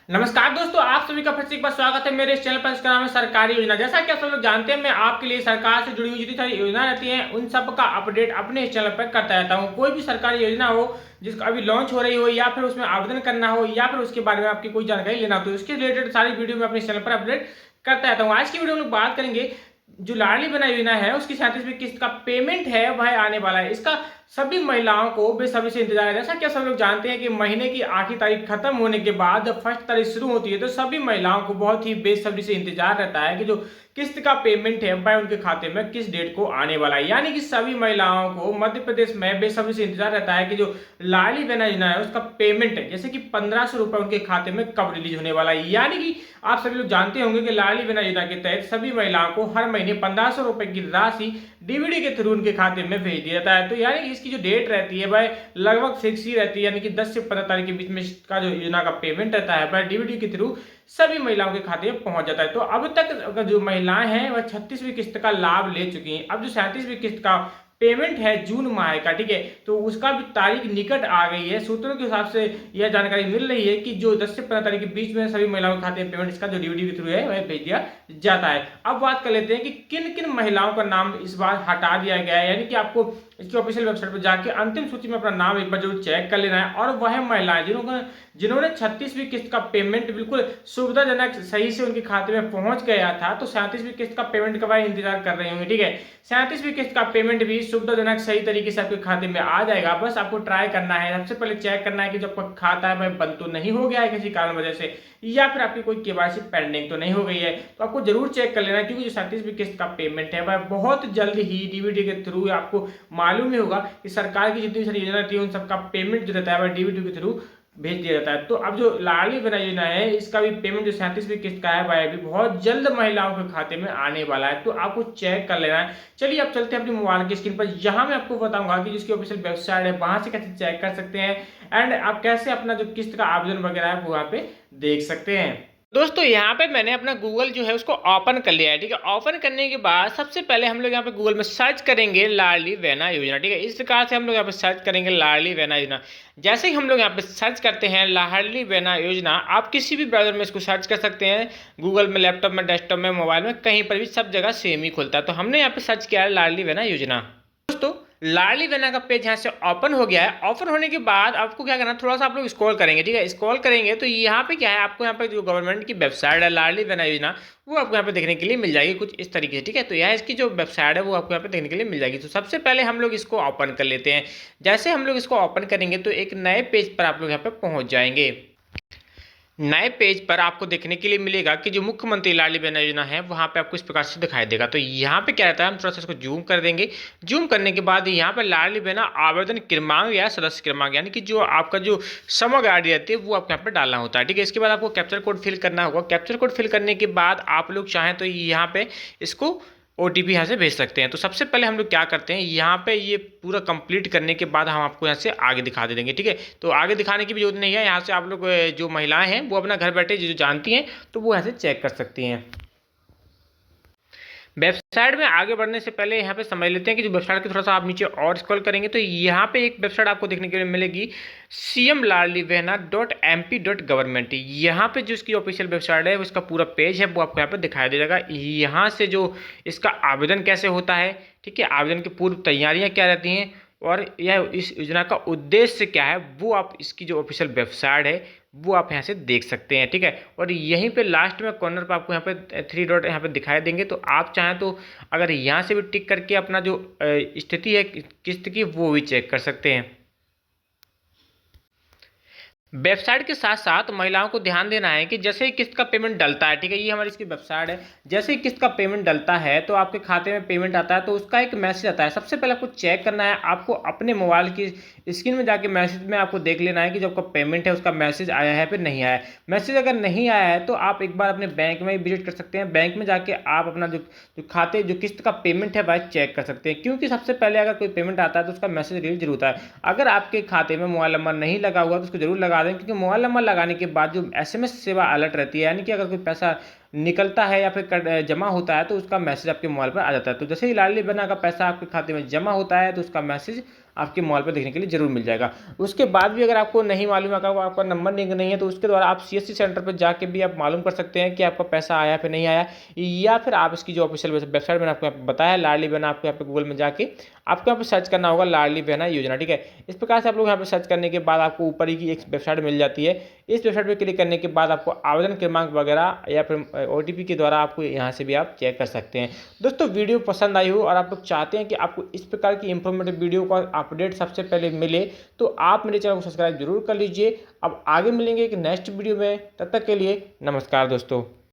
नमस्कार दोस्तों, आप सभी का फिर से एक बार स्वागत है मेरे इस चैनल पर। इसका नाम है सरकारी योजना। जैसा कि आप सब लोग जानते हैं, मैं आपके लिए सरकार से जुड़ी हुई जितनी सारी योजना रहती हैं उन सब का अपडेट अपने इस चैनल पर करता रहता हूं। कोई भी सरकारी योजना हो जिसका अभी लॉन्च हो रही हो या फिर उसमें आवेदन करना हो या फिर उसके बारे में आपकी कोई जानकारी लेना हो तो उसके रिलेटेड सारी वीडियो में अपने चैनल पर अपडेट करता रहता हूँ। आज की वीडियो में लोग बात करेंगे जो लाडली बहना योजना है उसकी 37वीं किस्त का पेमेंट है वह आने वाला है। इसका सभी महिलाओं को बेसब्री से इंतजार है। जैसा कि सब लोग जानते हैं कि महीने की आखिरी तारीख खत्म होने के बाद जब फर्स्ट तारीख शुरू होती है तो सभी महिलाओं को बहुत ही बेसब्री से इंतजार रहता है कि जो किस्त का पेमेंट है वह उनके खाते में किस डेट को आने वाला है। यानी कि सभी महिलाओं को मध्य प्रदेश में बेसब्री से इंतजार रहता है कि जो लाडली बहना योजना है उसका पेमेंट है, जैसे कि 1500 रुपए उनके खाते में कब रिलीज होने वाला है। यानी कि आप सभी लोग जानते होंगे कि लाडली बहना योजना के तहत सभी महिलाओं को हर महीने 1500 रुपए की राशि डीबीडी के थ्रू उनके खाते में भेज दिया जाता है। तो यानी कि इसकी जो डेट रहती है वह लगभग फिक्स ही रहती है, यानी कि 10 से 15 तारीख के बीच में इसका जो योजना का पेमेंट रहता है वह डीबीडी के थ्रू सभी महिलाओं के खाते में पहुंच जाता है। तो अब तक जो महिलाएं हैं वह 36वीं किस्त का लाभ ले चुकी हैं। अब जो 37वीं किस्त का पेमेंट है जून माह का, ठीक है, तो उसका भी तारीख निकट आ गई है। सूत्रों के हिसाब से यह जानकारी मिल रही है कि जो 10 से 15 तारीख के बीच में सभी महिलाओं के खाते में पेमेंट इसका जो डीबीडी के थ्रू है वह भेज दिया जाता है। अब बात कर लेते हैं कि किन किन महिलाओं का नाम इस बार हटा दिया गया है। यानी कि आपको इसकी ऑफिशियल वेबसाइट पर जाके अंतिम सूची में अपना नाम एक बार जरूर चेक कर लेना है। और वह महिलाएं जिन्होंने 36वीं किस्त का पेमेंट बिल्कुल सुविधाजनक सही से उनके खाते में पहुंच गया था, तो 37वीं किस्त का पेमेंट का इंतजार कर रहे होंगे, ठीक है। 37वीं किस्त का पेमेंट भी सुविधाजनक सही तरीके से आपके खाते में आ जाएगा। बस आपको ट्राई करना है, सबसे पहले चेक करना है कि जो आपका खाता है वह बंद तो नहीं हो गया है किसी कारण वजह से, या फिर आपकी कोई केवाईसी पेंडिंग तो नहीं हो गई है। तो आपको जरूर चेक कर लेना, क्योंकि जो 37वीं किस्त का पेमेंट है वह बहुत जल्द ही डीबीडी के थ्रू, आपको मालूम ही होगा कि सरकार की जितनी सारी योजना थी उन सबका पेमेंट जो रहता है वह डीबीडी के थ्रू भेज दिया जाता है। तो अब जो लाडली बहना योजना है इसका भी पेमेंट जो 37वीं किस्त का है वह भी बहुत जल्द महिलाओं के खाते में आने वाला है। तो आपको चेक कर लेना है। चलिए अब चलते हैं अपनी मोबाइल की स्क्रीन पर, जहां मैं आपको बताऊंगा कि जिसकी ऑफिशियल वेबसाइट है वहां से कैसे चेक कर सकते हैं एंड आप कैसे अपना जो किस्त का आवेदन वगैरह है वहां पे देख सकते हैं। दोस्तों यहाँ पे मैंने अपना गूगल जो है उसको ओपन कर लिया है, ठीक है। ओपन करने के बाद सबसे पहले हम लोग यहाँ पे गूगल में सर्च करेंगे लाडली बहना योजना, ठीक है। इस प्रकार से हम लोग यहाँ पे सर्च करेंगे लाडली बहना योजना। जैसे ही हम लोग यहाँ पे सर्च करते हैं लाडली बहना योजना, आप किसी भी ब्राउजर में इसको सर्च कर सकते हैं, गूगल में, लैपटॉप में, डेस्कटॉप में, मोबाइल में, कहीं पर भी सब जगह सेम ही खुलता है। तो हमने यहाँ पे सर्च किया है लाडली बहना योजना। दोस्तों लाडली बहना का पेज यहाँ से ओपन हो गया है। ओपन होने के बाद आपको क्या करना है, थोड़ा सा आप लोग स्क्रॉल करेंगे, ठीक है। स्क्रॉल करेंगे तो यहाँ पे क्या है, आपको यहाँ पे जो गवर्नमेंट की वेबसाइट है लाडली बहना योजना वो आपको यहाँ पे देखने के लिए मिल जाएगी कुछ इस तरीके से, ठीक है। तो यह इसकी जो वेबसाइट है वो आपको यहाँ पे देखने के लिए मिल जाएगी। तो सबसे पहले हम लोग इसको ओपन कर लेते हैं। जैसे हम लोग इसको ओपन करेंगे तो एक नए पेज पर आप लोग यहाँ पे पहुंच जाएंगे। नए पेज पर आपको देखने के लिए मिलेगा कि जो मुख्यमंत्री लाडली बहना योजना है वहां पे आपको इस प्रकार से दिखाई देगा। तो यहाँ पे क्या रहता है, हम थोड़ा सा इसको जूम कर देंगे। जूम करने के बाद यहाँ पे लाडली बहना आवेदन क्रमांक या सदस्य क्रमांक, यानी कि जो आपका जो समग्र आईडी रहती है वो आपको यहाँ पे डालना होता है, ठीक है। इसके बाद आपको कैप्चर कोड फिल करना होगा। कैप्चर कोड फिल करने के बाद आप लोग चाहें तो यहाँ पे इसको OTP यहाँ से भेज सकते हैं। तो सबसे पहले हम लोग क्या करते हैं, यहाँ पे ये पूरा कंप्लीट करने के बाद हम आपको यहाँ से आगे दिखा दे देंगे, ठीक है। तो आगे दिखाने की भी जरूरत नहीं है, यहाँ से आप लोग जो महिलाएं हैं वो अपना घर बैठे जो जानती हैं तो वो यहाँ से चेक कर सकती हैं। वेबसाइट में आगे बढ़ने से पहले यहाँ पे समझ लेते हैं कि जो वेबसाइट के थोड़ा सा आप नीचे और स्क्रॉल करेंगे तो यहाँ पे एक वेबसाइट आपको देखने के लिए मिलेगी cmladlibehna.mp.government। यहाँ पे जो इसकी ऑफिशियल वेबसाइट है उसका पूरा पेज है वो आपको यहाँ पे दिखाई दे जाएगा। यहाँ से जो इसका आवेदन कैसे होता है, ठीक है, आवेदन की पूर्व तैयारियाँ क्या रहती हैं और यह इस योजना का उद्देश्य क्या है वो आप इसकी जो ऑफिशियल वेबसाइट है वो आप यहाँ से देख सकते हैं, ठीक है। और यहीं पे लास्ट में कॉर्नर पर आपको यहाँ पे 3 डॉट यहाँ पे दिखाई देंगे। तो आप चाहें तो अगर यहाँ से भी टिक करके अपना जो स्थिति है किस्त की वो भी चेक कर सकते हैं। वेबसाइट के साथ साथ महिलाओं को ध्यान देना है कि जैसे ही किस्त का पेमेंट डलता है, ठीक है, ये हमारी इसकी वेबसाइट है। जैसे ही किस्त का पेमेंट डलता है तो आपके खाते में पेमेंट आता है तो उसका एक मैसेज आता है। सबसे पहले आपको चेक करना है, आपको अपने मोबाइल की स्क्रीन में जाके मैसेज में आपको देख लेना है कि जो आपका पेमेंट है उसका मैसेज आया है फिर नहीं आया है। मैसेज अगर नहीं आया है तो आप एक बार अपने बैंक में विजिट कर सकते हैं। बैंक में जाके आप अपना जो खाते जो किस्त का पेमेंट है वह चेक कर सकते हैं, क्योंकि सबसे पहले अगर कोई पेमेंट आता है तो उसका मैसेज रिलीज जरूर होता है। अगर आपके खाते में मोबाइल नंबर नहीं लगा हुआ तो उसको जरूर लगा दें, क्योंकि मोबाइल नंबर लगाने के बाद जो SMS सेवा अलर्ट रहती है, यानी कि अगर कोई पैसा निकलता है या फिर जमा होता है तो उसका मैसेज आपके मोबाइल पर आ जाता है। तो जैसे ही लाडली बहना का पैसा आपके खाते में जमा होता है तो उसका मैसेज आपके मोबाइल पर देखने के लिए जरूर मिल जाएगा। उसके बाद भी अगर आपको नहीं मालूम है, अगर आपका नंबर लिंक नहीं है, तो उसके द्वारा आप सीएससी सेंटर पर जाके भी आप मालूम कर सकते हैं कि आपका पैसा आया फिर नहीं आया, या फिर आप इसकी जो ऑफिशियल वेबसाइट मैंने आपको बताया लाडली बहना, आपको यहाँ पे गूगल में जाके आपको यहाँ पे सर्च करना होगा लाडली बहना योजना। ठीक है, इस प्रकार से आप लोग यहाँ पे सर्च करने के बाद आपको ऊपर ही की एक वेबसाइट मिल जाती है। इस वेबसाइट पर क्लिक करने के बाद आपको आवेदन क्रमांक वगैरह या फिर ओटीपी के द्वारा आपको यहाँ से भी आप चेक कर सकते हैं। दोस्तों वीडियो पसंद आई हो और आप लोग चाहते हैं कि आपको इस प्रकार की इंफॉर्मेटिव वीडियो का अपडेट सबसे पहले मिले तो आप मेरे चैनल को सब्सक्राइब जरूर कर लीजिए। अब आगे मिलेंगे एक नेक्स्ट वीडियो में, तब तक के लिए नमस्कार दोस्तों।